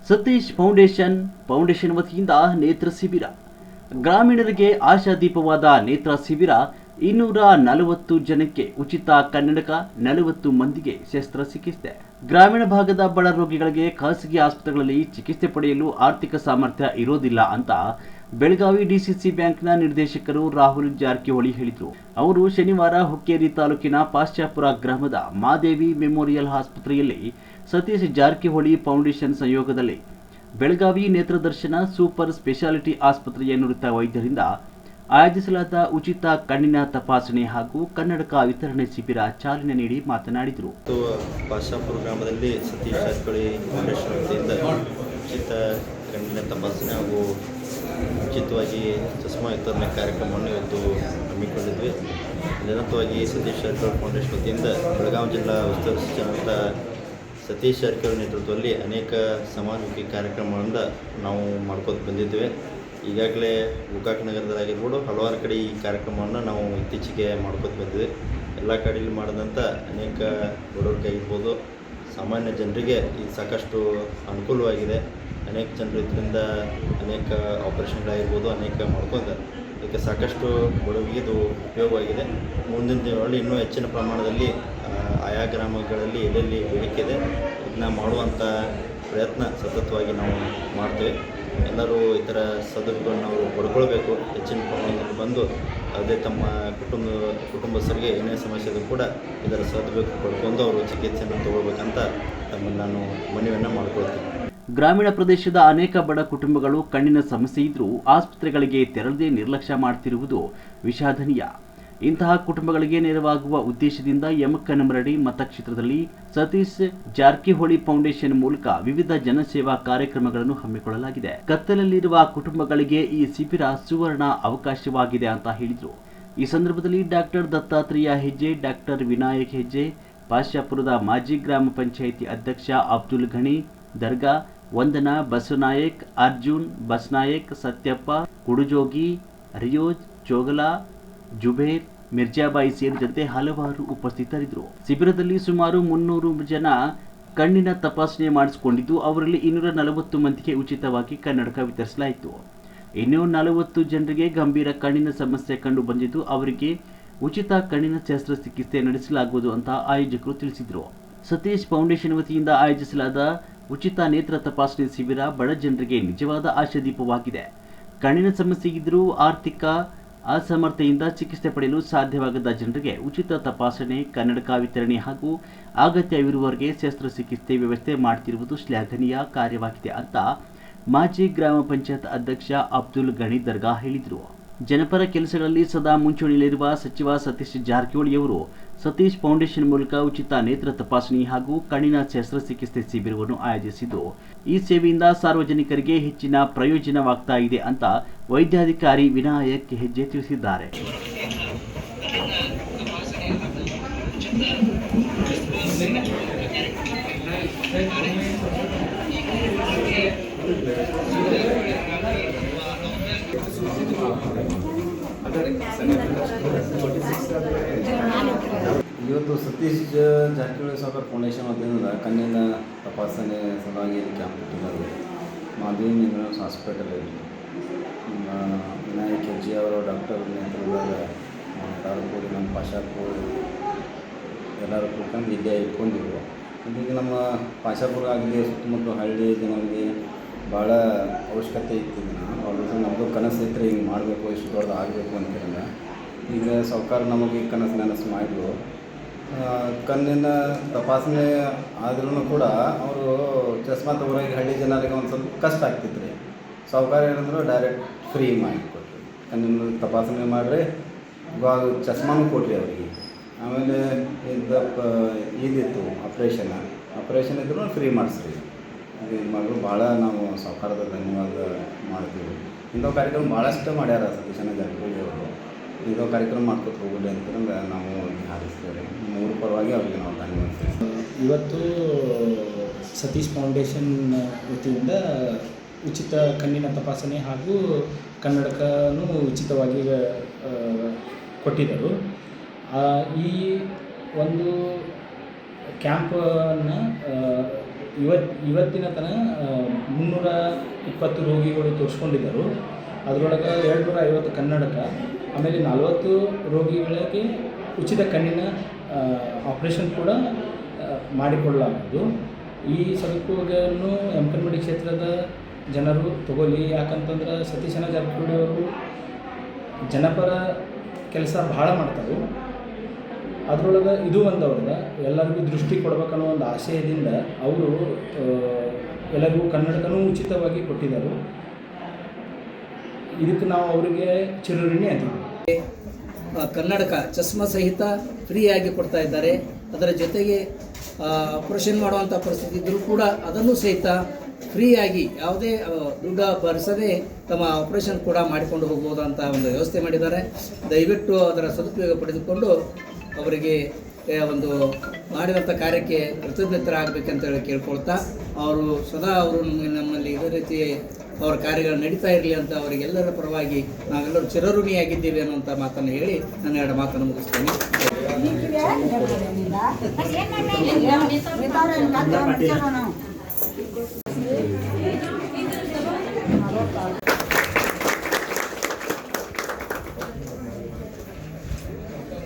Satish foundation ವತಿಯಿಂದ ನೇತ್ರ ಶಿಬಿರ. ಗ್ರಾಮೀಣರಿಗೆ ಆಶಾದೀಪವಾದ ನೇತ್ರ ಶಿಬಿರ. 240 ಜನಕ್ಕೆ ಉಚಿತ ಕನ್ನಡಕ, 40 ಮಂದಿಗೆ ಶಸ್ತ್ರಚಿಕಿತ್ಸೆ. ಗ್ರಾಮೀಣ ಭಾಗದ ಬಡ ರೋಗಿಗಳಿಗೆ ಖಾಸಗಿ ಆಸ್ಪತ್ರೆಗಳಲ್ಲಿ ಚಿಕಿತ್ಸೆ ಪಡೆಯಲು ಆರ್ಥಿಕ ಸಾಮರ್ಥ್ಯ ಇರೋದಿಲ್ಲ ಅಂತ ಬೆಳಗಾವಿ ಡಿಸಿಸಿ ಬ್ಯಾಂಕ್ನ ನಿರ್ದೇಶಕರು ರಾಹುಲ್ ಜಾರಕಿಹೊಳಿ ಹೇಳಿದರು. ಅವರು ಶನಿವಾರ ಹುಕ್ಕೇರಿ ತಾಲೂಕಿನ ಪಾಶ್ಚಾಪುರ ಗ್ರಾಮದ ಮಾದೇವಿ ಮೆಮೋರಿಯಲ್ ಆಸ್ಪತ್ರೆಯಲ್ಲಿ ಸತೀಶ್ ಜಾರಕಿಹೊಳಿ ಫೌಂಡೇಶನ್ ಸಹಯೋಗದಲ್ಲಿ ಬೆಳಗಾವಿ ನೇತ್ರದರ್ಶನ ಸೂಪರ್ ಸ್ಪೆಷಾಲಿಟಿ ಆಸ್ಪತ್ರೆಯ ನುರಿತ ವೈದ್ಯರಿಂದ ಆಯೋಜಿಸಲಾದ ಉಚಿತ ಕಣ್ಣಿನ ತಪಾಸಣೆ ಹಾಗೂ ಕನ್ನಡಕ ವಿತರಣೆ ಶಿಬಿರ ಚಾಲನೆ ನೀಡಿ ಮಾತನಾಡಿದರು. ಪಾಶ್ಚಾಪುರ ಗ್ರಾಮದಲ್ಲಿ ಸತೀಶ್ ಜಾರಕಿಹೊಳಿ ಫೌಂಡೇಶನ್ ವತಿಯಿಂದ ಉಚಿತ ಕಣ್ಣಿನ ತಪಾಸಣೆ ಹಾಗೂ ಉಚಿತವಾಗಿ ಚಸ್ಮಾ ವಿತರಣೆ ಕಾರ್ಯಕ್ರಮವನ್ನು ಇವತ್ತು ಹಮ್ಮಿಕೊಂಡಿದ್ವಿ. ನಿರಂತರವಾಗಿ ಸತೀಶ್ ಜಾರಕಿಹೊಳಿ ಫೌಂಡೇಶನ್ ವತಿಯಿಂದ ಬೆಳಗಾವಿ ಜಿಲ್ಲಾ ಉಸ್ತುವಾರಿ ಸಚಿವರಾದ ಸತೀಶ್ ಜಾರಕಿಹೊಳಿ ನೇತೃತ್ವದಲ್ಲಿ ಅನೇಕ ಸಮಾಜಮುಖಿ ಕಾರ್ಯಕ್ರಮಗಳಿಂದ ನಾವು ಮಾಡ್ಕೋತ ಬಂದಿದ್ದೇವೆ. ಈಗಾಗಲೇ ಗೋಕಾಕ್ ನಗರದಲ್ಲಾಗಿರ್ಬೋದು ಹಲವಾರು ಕಡೆ ಈ ಕಾರ್ಯಕ್ರಮವನ್ನು ನಾವು ಇತ್ತೀಚೆಗೆ ಮಾಡ್ಕೋತ ಬಂದಿದ್ವಿ. ಎಲ್ಲ ಕಡೆಯಲ್ಲಿ ಮಾಡಿದಂಥ ಅನೇಕ ಬಡವರಿಗಾಗಿರ್ಬೋದು ಸಾಮಾನ್ಯ ಜನರಿಗೆ ಇದು ಸಾಕಷ್ಟು ಅನುಕೂಲವಾಗಿದೆ. ಅನೇಕ ಜನರು ಇದರಿಂದ ಅನೇಕ ಆಪರೇಷನ್ಗಳಾಗಿರ್ಬೋದು ಅನೇಕ ಮಾಡ್ಕೊಂಡಿದ್ದಾರೆ. ಇದಕ್ಕೆ ಸಾಕಷ್ಟು ಬಡವರಿಗೆ ಇದು ಉಪಯೋಗವಾಗಿದೆ. ಮುಂದಿನ ದಿನಗಳಲ್ಲಿ ಇನ್ನೂ ಹೆಚ್ಚಿನ ಪ್ರಮಾಣದಲ್ಲಿ ಆಯಾ ಗ್ರಾಮಗಳಲ್ಲಿ ಎಲ್ಲೆಲ್ಲಿ ಬೇಡಿಕೆ ಇದೆ ಇದನ್ನ ಮಾಡುವಂಥ ಪ್ರಯತ್ನ ಸತತವಾಗಿ ನಾವು ಮಾಡ್ತೇವೆ. ಎಲ್ಲರೂ ಈ ಥರ ಸದುಪಯೋಗವನ್ನು ನಾವು ಪಡ್ಕೊಳ್ಬೇಕು. ಹೆಚ್ಚಿನ ಪ್ರಮಾಣದಲ್ಲಿ ಬಂದು ಯಾವುದೇ ತಮ್ಮ ಕುಟುಂಬಸ್ಥರಿಗೆ ಏನೇ ಸಮಸ್ಯೆ ಇದ್ದರೂ ಕೂಡ ಇದರ ಸದುಪಯೋಗ ಪಡ್ಕೊಂಡು ಅವರು ಚಿಕಿತ್ಸೆಯನ್ನು ತಗೊಳ್ಬೇಕಂತ ತಮ್ಮನ್ನು ನಾನು ಮನವಿಯನ್ನು ಮಾಡ್ಕೊಳ್ತೀನಿ. ಗ್ರಾಮೀಣ ಪ್ರದೇಶದ ಅನೇಕ ಬಡ ಕುಟುಂಬಗಳು ಕಣ್ಣಿನ ಸಮಸ್ಯೆ ಇದ್ದರೂ ಆಸ್ಪತ್ರೆಗಳಿಗೆ ತೆರಳದೆ ನಿರ್ಲಕ್ಷ್ಯ ಮಾಡುತ್ತಿರುವುದು ವಿಷಾದನೀಯ. ಇಂತಹ ಕುಟುಂಬಗಳಿಗೆ ನೆರವಾಗುವ ಉದ್ದೇಶದಿಂದ ಯಮಕನಮರಡಿ ಮತಕ್ಷೇತ್ರದಲ್ಲಿ ಸತೀಶ್ ಜಾರಕಿಹೊಳಿ ಫೌಂಡೇಶನ್ ಮೂಲಕ ವಿವಿಧ ಜನಸೇವಾ ಕಾರ್ಯಕ್ರಮಗಳನ್ನು ಹಮ್ಮಿಕೊಳ್ಳಲಾಗಿದೆ. ಕತ್ತಲಲ್ಲಿರುವ ಕುಟುಂಬಗಳಿಗೆ ಈ ಶಿಬಿರ ಸುವರ್ಣ ಅವಕಾಶವಾಗಿದೆ ಅಂತ ಹೇಳಿದರು. ಈ ಸಂದರ್ಭದಲ್ಲಿ ಡಾಕ್ಟರ್ ದತ್ತಾತ್ರೇಯ ಹೆಜ್ಜೆ, ಡಾಕ್ಟರ್ ವಿನಾಯಕ್ ಹೆಜ್ಜೆ, ಪಾಶ್ಚಾಪುರದ ಮಾಜಿ ಗ್ರಾಮ ಪಂಚಾಯಿತಿ ಅಧ್ಯಕ್ಷ ಅಬ್ದುಲ್ ಘನಿ, ದರ್ಗಾ ವಂದನಾ, ಬಸವನಾಯಕ್, ಅರ್ಜುನ್ ಬಸ್ನಾಯಕ್, ಸತ್ಯಪ್ಪ ಕುಡುಜೋಗಿ, ರಿಯೋಜ್ ಚೋಗಲಾ, ಜುಬೇರ್, ಮಿರ್ಜಾಬಾಯಿ ಸೇರಿದಂತೆ ಹಲವಾರು ಉಪಸ್ಥಿತರಿದ್ದರು. ಶಿಬಿರದಲ್ಲಿ ಸುಮಾರು 300 ಜನ ಕಣ್ಣಿನ ತಪಾಸಣೆ ಮಾಡಿಸಿಕೊಂಡಿದ್ದು ಅವರಲ್ಲಿ 240 ಮಂದಿಗೆ ಉಚಿತವಾಗಿ ಕನ್ನಡಕ ವಿತರಿಸಲಾಯಿತು. ಇನ್ನೂ 40 ಜನರಿಗೆ ಗಂಭೀರ ಕಣ್ಣಿನ ಸಮಸ್ಯೆ ಕಂಡು ಬಂದಿದ್ದು ಅವರಿಗೆ ಉಚಿತ ಕಣ್ಣಿನ ಶಸ್ತ್ರಚಿಕಿತ್ಸೆ ನಡೆಸಲಾಗುವುದು ಅಂತ ಆಯೋಜಕರು ತಿಳಿಸಿದರು. ಸತೀಶ್ ಫೌಂಡೇಶನ್ ವತಿಯಿಂದ ಆಯೋಜಿಸಲಾದ ಉಚಿತ ನೇತ್ರ ತಪಾಸಣೆ ಶಿಬಿರ ಬಡ ಜನರಿಗೆ ನಿಜವಾದ ಆಶಾದೀಪವಾಗಿದೆ. ಕಣ್ಣಿನ ಸಮಸ್ಯೆ ಇದ್ದರೂ ಆರ್ಥಿಕ ಅಸಮರ್ಥತೆಯಿಂದ ಚಿಕಿತ್ಸೆ ಪಡೆಯಲು ಸಾಧ್ಯವಾಗದ ಜನರಿಗೆ ಉಚಿತ ತಪಾಸಣೆ, ಕನ್ನಡಕ ವಿತರಣೆ ಹಾಗೂ ಅಗತ್ಯವಿರುವವರಿಗೆ ಶಸ್ತ್ರಚಿಕಿತ್ಸೆ ವ್ಯವಸ್ಥೆ ಮಾಡುತ್ತಿರುವುದು ಶ್ಲಾಘನೀಯ ಕಾರ್ಯವಾಗಿದೆ ಅಂತ ಮಾಜಿ ಗ್ರಾಮ ಪಂಚಾಯತ್ ಅಧ್ಯಕ್ಷ ಅಬ್ದುಲ್ ಘನಿ ದರ್ಗಾ ಹೇಳಿದರು. ಜನಪರ ಕೆಲಸಗಳಲ್ಲಿ ಸದಾ ಮುಂಚೂಣಿಯಲ್ಲಿರುವ ಸಚಿವ ಸತೀಶ್ ಜಾರಕಿಹೊಳಿಯವರು ಸತೀಶ್ ಫೌಂಡೇಶನ್ ಮೂಲಕ ಉಚಿತ ನೇತ್ರ ತಪಾಸಣೆ ಹಾಗೂ ಕಣ್ಣಿನ ಶಸ್ತ್ರಚಿಕಿತ್ಸೆ ಶಿಬಿರವನ್ನು ಆಯೋಜಿಸಿದ್ದು ಈ ಸೇವೆಯಿಂದ ಸಾರ್ವಜನಿಕರಿಗೆ ಹೆಚ್ಚಿನ ಪ್ರಯೋಜನವಾಗ್ತಾ ಇದೆ ಅಂತ ವೈದ್ಯಾಧಿಕಾರಿ ವಿನಾಯಕ್ ಹೆಜ್ಜೆ ತಿಳಿಸಿದ್ದಾರೆ. ಇವತ್ತು ಸತೀಶ್ ಜಾರಕಿಹೊಳಿ ಸಾಗರ್ ಫೌಂಡೇಶನ್ ವತಿಯಿಂದ ಕಣ್ಣಿನ ತಪಾಸಣೆ ಸಲುವಾಗಿ ಕ್ಯಾಂಪ್ ಇಟ್ಟಿದ್ದಾರೆ. ಮಾದೇವಿ ಮೆಮೋರಿಯಲ್ ಹಾಸ್ಪಿಟಲಲ್ಲಿ ವಿನಾಯಕ್ ಹೆಜ್ಜೆ ಅವರು ಡಾಕ್ಟರ್ ನೇತೃತ್ವದಾಗ ಕೂಡಿ ನಮ್ಮ ಪಾಶಾಪುರ ಎಲ್ಲರೂ ಕೂತ್ಕೊಂಡು ವಿದ್ಯೆ ಇಟ್ಕೊಂಡಿದ್ರು. ಈಗ ನಮ್ಮ ಪಾಶಾಪುರ ಆಗಲಿ ಸುತ್ತಮುತ್ತ ಹಳ್ಳಿ ಜನರಿಗೆ ಭಾಳ ಅವಶ್ಯಕತೆ ಇತ್ತು. ಅವ್ರದ್ದು ನಮ್ಮದು ಕನಸು ಇತ್ತು, ಹಿಂಗೆ ಮಾಡಬೇಕು, ಇಷ್ಟು ದೊಡ್ಡದು ಆಗಬೇಕು ಅಂತಿರಲ್ಲ. ಈಗ ಸರ್ಕಾರ ನಮಗೆ ಕನಸು ಮಾಡಿದ್ರು. ಕಣ್ಣಿನ ತಪಾಸಣೆ ಆದ್ರೂ ಕೂಡ ಅವರು ಚಸ್ಮಾ ತಗೋರಿಗೆ ಹಳ್ಳಿ ಜನರಿಗೆ ಒಂದು ಸ್ವಲ್ಪ ಕಷ್ಟ ಆಗ್ತಿತ್ತು ರೀ. ಸರ್ಕಾರ ಏನಂದ್ರು ಡೈರೆಕ್ಟ್ ಫ್ರೀ ಮಾಡಿಕೊಟ್ರಿ, ಕಣ್ಣಿನ ತಪಾಸಣೆ ಮಾಡಿರಿ, ಇವಾಗ ಚಸ್ಮಾನು ಕೊಟ್ರಿ ಅವರಿಗೆ. ಆಮೇಲೆ ಇದಿತ್ತು ಆಪ್ರೇಷನ್ ಇದ್ರೂ ಫ್ರೀ ಮಾಡಿಸ್ರಿ. ಇದು ಮಾಡಿದ್ರು ಭಾಳ ನಾವು ಸರ್ಕಾರದ ಧನ್ಯವಾದ ಮಾಡ್ತೀವಿ. ಇಂಥ ಕಾರ್ಯಕ್ರಮ ಭಾಳಷ್ಟು ಮಾಡ್ಯಾರ ಸತೀಶ್ ಜಾರಕಿಹೊಳಿ ಅವರು. ಇಂಥ ಕಾರ್ಯಕ್ರಮ ಮಾಡ್ಕೊತ ಹೋಗಲಿ ಅಂತಂದ್ರೆ ನಾವು ಹಾರಿಸ್ತೇವೆ. ಮೂರು ಪರವಾಗಿ ಅವರಿಗೆ ನಾವು ಧನ್ಯವಾದ. ಇವತ್ತು ಸತೀಶ್ ಫೌಂಡೇಶನ್ ವತಿಯಿಂದ ಉಚಿತ ಕಣ್ಣಿನ ತಪಾಸಣೆ ಹಾಗೂ ಕನ್ನಡಕನೂ ಉಚಿತವಾಗಿ ಕೊಟ್ಟಿದ್ದರು. ಈ ಒಂದು ಕ್ಯಾಂಪನ್ನು ಇವತ್ತಿನ ತನಕ 320 ರೋಗಿಗಳು ತೋರಿಸ್ಕೊಂಡಿದ್ದರು. ಅದರೊಳಗೆ 250 ಕನ್ನಡಕ, ಆಮೇಲೆ 40 ರೋಗಿಗಳಿಗೆ ಉಚಿತ ಕಣ್ಣಿನ ಆಪ್ರೇಷನ್ ಕೂಡ ಮಾಡಿಕೊಳ್ಳಲಾಗುವುದು. ಈ ಸದುಪಯೋಗವನ್ನು ಎಮ್ಕನ್ಮಡಿ ಕ್ಷೇತ್ರದ ಜನರು ತಗೊಳ್ಳಿ. ಯಾಕಂತಂದ್ರೆ ಸತೀಶಣ್ಣ ಜಾರಕಿಹೊಳಿ ಅವರು ಜನಪರ ಕೆಲಸ ಭಾಳ ಮಾಡ್ತಾರೆ. ಅದರೊಳಗೆ ಇದು ಒಂದು ಅವ್ರಿಗೆ ಎಲ್ಲರಿಗೂ ದೃಷ್ಟಿ ಕೊಡ್ಬೇಕನ್ನೋ ಒಂದು ಆಶಯದಿಂದ ಅವರು ಎಲ್ಲರಿಗೂ ಕನ್ನಡಕನೂ ಉಚಿತವಾಗಿ ಕೊಟ್ಟಿದ್ದರು. ಇದಕ್ಕೆ ನಾವು ಅವರಿಗೆ ಚಿರಋಣಿ ಅಂತೀವಿ. ಕನ್ನಡಕ ಚಸ್ಮಾ ಸಹಿತ ಫ್ರೀಯಾಗಿ ಕೊಡ್ತಾ ಇದ್ದಾರೆ. ಅದರ ಜೊತೆಗೆ ಆಪ್ರೇಷನ್ ಮಾಡುವಂಥ ಪರಿಸ್ಥಿತಿ ಇದ್ದರೂ ಕೂಡ ಅದನ್ನು ಸಹಿತ ಫ್ರೀಯಾಗಿ ಯಾವುದೇ ದುಡ್ಡು ಭರಿಸದೆ ತಮ್ಮ ಆಪ್ರೇಷನ್ ಕೂಡ ಮಾಡಿಕೊಂಡು ಹೋಗ್ಬೋದಂತ ಒಂದು ವ್ಯವಸ್ಥೆ ಮಾಡಿದ್ದಾರೆ. ದಯವಿಟ್ಟು ಅದರ ಸದುಪಯೋಗ ಪಡೆದುಕೊಂಡು ಅವರಿಗೆ ಒಂದು ಮಾಡಿದಂಥ ಕಾರ್ಯಕ್ಕೆ ಕೃತಜ್ಞತರಾಗಬೇಕಂತ ಹೇಳಿ ಕೇಳ್ಕೊಳ್ತಾ, ಅವರು ಸದಾ ಅವರು ನಮ್ಮಲ್ಲಿ ಇದೇ ರೀತಿ ಅವರ ಕಾರ್ಯಗಳು ನಡೀತಾ ಇರಲಿ ಅಂತ ಅವರಿಗೆಲ್ಲರ ಪರವಾಗಿ ನಾವೆಲ್ಲರೂ ಚಿರಋಣಿಯಾಗಿದ್ದೀವಿ ಅನ್ನುವಂಥ ಮಾತನ್ನು ಹೇಳಿ ನನ್ನ 2 ಮಾತನ್ನು ಮುಗಿಸ್ತೇನೆ.